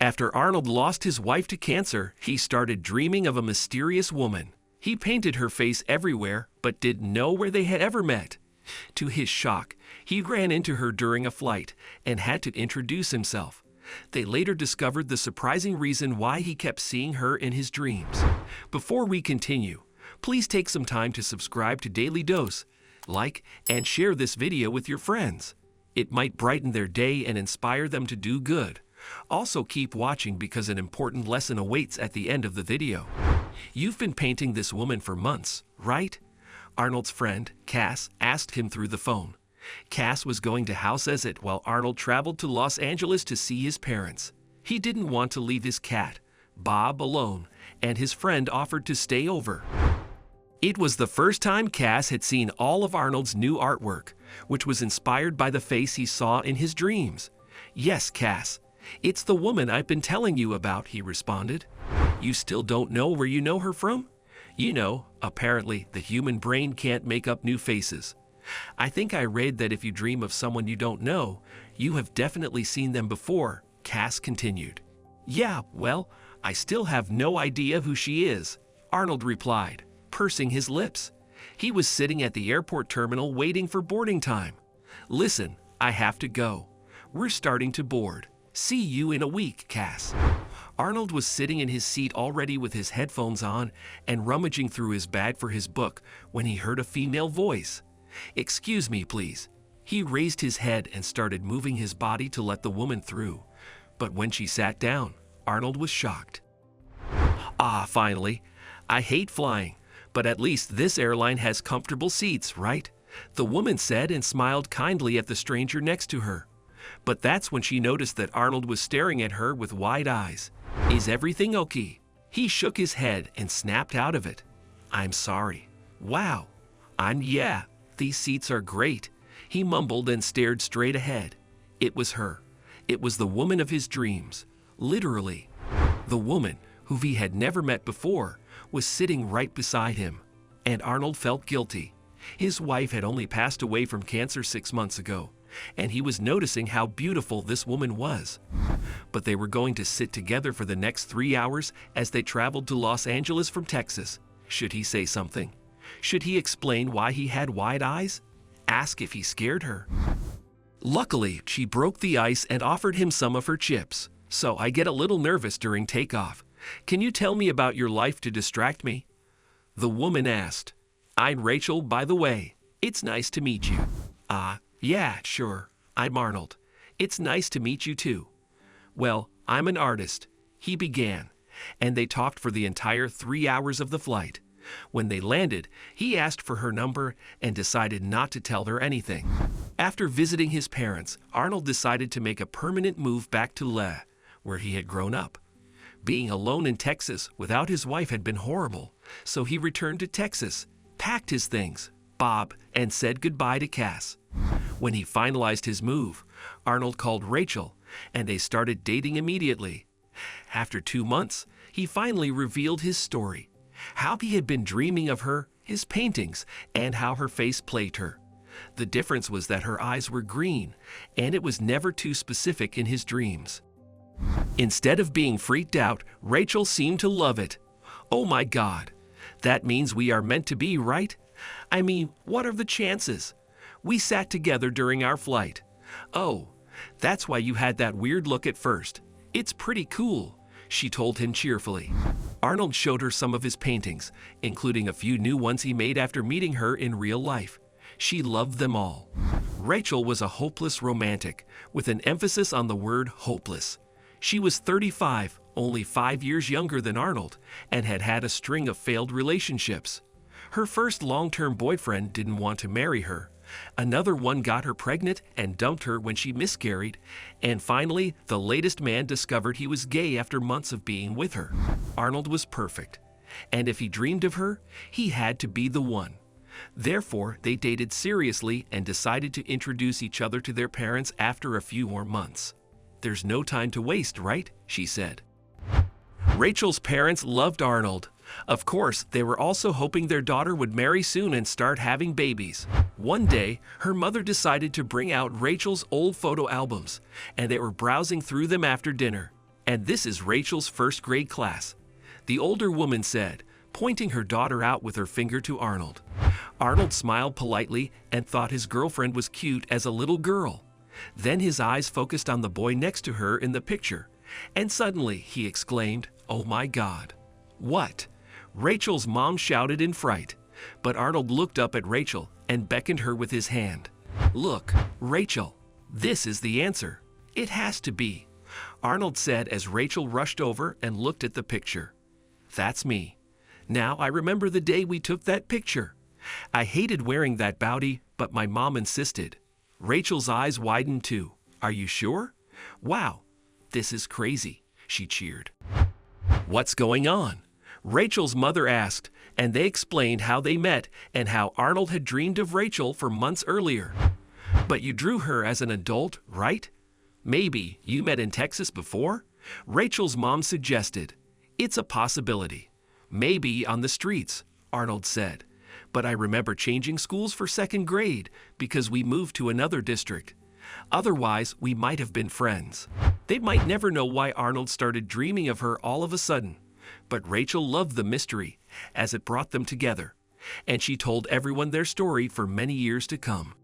After Arnold lost his wife to cancer, he started dreaming of a mysterious woman. He painted her face everywhere, but didn't know where they had ever met. To his shock, he ran into her during a flight and had to introduce himself. They later discovered the surprising reason why he kept seeing her in his dreams. Before we continue, please take some time to subscribe to Dailydose, like and share this video with your friends. It might brighten their day and inspire them to do good. Also keep watching because an important lesson awaits at the end of the video. You've been painting this woman for months, right? Arnold's friend, Cass, asked him through the phone. Cass was going to house visit while Arnold traveled to Los Angeles to see his parents. He didn't want to leave his cat, Bob, alone, and his friend offered to stay over. It was the first time Cass had seen all of Arnold's new artwork, which was inspired by the face he saw in his dreams. "Yes, Cass, it's the woman I've been telling you about," he responded. "You still don't know where you know her from?" "You know, apparently the human brain can't make up new faces. I think I read that if you dream of someone you don't know, you have definitely seen them before," Cass continued. "Yeah, well, I still have no idea who she is," Arnold replied, pursing his lips. He was sitting at the airport terminal waiting for boarding time. "Listen, I have to go. We're starting to board. See you in a week, Cass." Arnold was sitting in his seat already with his headphones on and rummaging through his bag for his book when he heard a female voice. "Excuse me, please." He raised his head and started moving his body to let the woman through. But when she sat down, Arnold was shocked. "Ah, finally. I hate flying, but at least this airline has comfortable seats, right?" the woman said and smiled kindly at the stranger next to her. But that's when she noticed that Arnold was staring at her with wide eyes. "Is everything okay?" He shook his head and snapped out of it. "I'm sorry." "Wow. Yeah, these seats are great." He mumbled and stared straight ahead. It was her. It was the woman of his dreams. Literally. The woman, who he had never met before, was sitting right beside him. And Arnold felt guilty. His wife had only passed away from cancer 6 months ago, and he was noticing how beautiful this woman was. But they were going to sit together for the next 3 hours as they traveled to Los Angeles from Texas. Should he say something? Should he explain why he had wide eyes? Ask if he scared her? Luckily, she broke the ice and offered him some of her chips. "So I get a little nervous during takeoff. Can you tell me about your life to distract me?" The woman asked. "I'm Rachel, by the way. It's nice to meet you." Yeah, sure. I'm Arnold. It's nice to meet you too." "Well, I'm an artist," he began, and they talked for the entire 3 hours of the flight. When they landed, he asked for her number and decided not to tell her anything. After visiting his parents, Arnold decided to make a permanent move back to Le, where he had grown up. Being alone in Texas without his wife had been horrible, so he returned to Texas, packed his things, Bob, and said goodbye to Cass. When he finalized his move, Arnold called Rachel, and they started dating immediately. After 2 months, he finally revealed his story, how he had been dreaming of her, his paintings, and how her face plagued her. The difference was that her eyes were green, and it was never too specific in his dreams. Instead of being freaked out, Rachel seemed to love it. "Oh my God, that means we are meant to be, right? I mean, what are the chances? We sat together during our flight." "Oh, that's why you had that weird look at first. It's pretty cool," she told him cheerfully. Arnold showed her some of his paintings, including a few new ones he made after meeting her in real life. She loved them all. Rachel was a hopeless romantic, with an emphasis on the word hopeless. She was 35, only 5 years younger than Arnold, and had had a string of failed relationships. Her first long-term boyfriend didn't want to marry her. Another one got her pregnant and dumped her when she miscarried. And finally, the latest man discovered he was gay after months of being with her. Arnold was perfect. And if he dreamed of her, he had to be the one. Therefore, they dated seriously and decided to introduce each other to their parents after a few more months. "There's no time to waste, right?" she said. Rachel's parents loved Arnold. Of course, they were also hoping their daughter would marry soon and start having babies. One day, her mother decided to bring out Rachel's old photo albums, and they were browsing through them after dinner. and this is Rachel's first grade class," the older woman said, pointing her daughter out with her finger to Arnold. Arnold smiled politely and thought his girlfriend was cute as a little girl. Then his eyes focused on the boy next to her in the picture, and suddenly he exclaimed, "Oh my God!" "What?" Rachel's mom shouted in fright, but Arnold looked up at Rachel and beckoned her with his hand. "Look, Rachel, this is the answer. It has to be," Arnold said as Rachel rushed over and looked at the picture. "That's me. Now I remember the day we took that picture. I hated wearing that bowtie, but my mom insisted." Rachel's eyes widened too. "Are you sure? Wow, this is crazy," she cheered. "What's going on?" Rachel's mother asked, and they explained how they met and how Arnold had dreamed of Rachel for months earlier. "But you drew her as an adult, right? Maybe you met in Texas before?" Rachel's mom suggested. "It's a possibility. Maybe on the streets," Arnold said. "But I remember changing schools for second grade because we moved to another district. Otherwise, we might have been friends." They might never know why Arnold started dreaming of her all of a sudden, but Rachel loved the mystery as it brought them together, and she told everyone their story for many years to come.